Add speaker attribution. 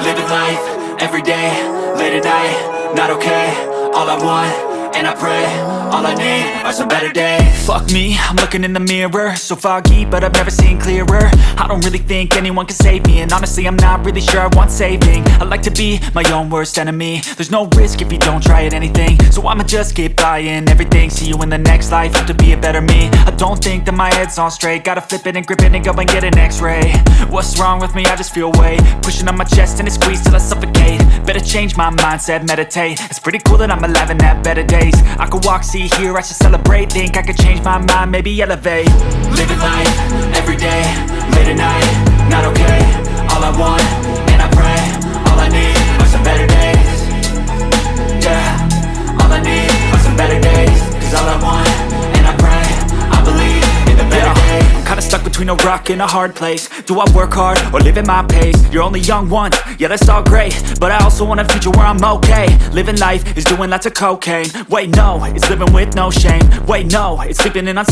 Speaker 1: Living life, everyday, late at night, not okay. All I want, and I pray, all I need are some better days. Fuck me, I'm looking in the mirror, so foggy, but I've never seen clearer. I don't really think anyone can save me, and honestly I'm not really sure I want saving. I like to be my own worst enemy. There's no risk if you don't try at anything, so I'ma just keep buying everything. See you in the next life, have to be a better me. I don't think that my head's on straight, gotta flip it and grip it and go and get an x-ray. What's wrong with me? I just feel weight pushing on my chest and it squeezes till I suffocate. Better change my mindset, meditate. It's pretty cool that I'm alive and have better days. I could walk, see, hear, I should celebrate. Think I could change my mind, maybe elevate. Living life, everyday, late at night, not okay. All I want, and I pray, all I need are some better days. Yeah, all I need are some better days. Cause all I want, and I pray, I believe in the better days. I'm kinda stuck between a rock and a hard place. Do I work hard or live at my pace? You're only young once, yeah that's all great, but I also want a future where I'm okay. Living life is doing lots of cocaine. Wait no, it's living with no shame. Wait no, it's sleeping in on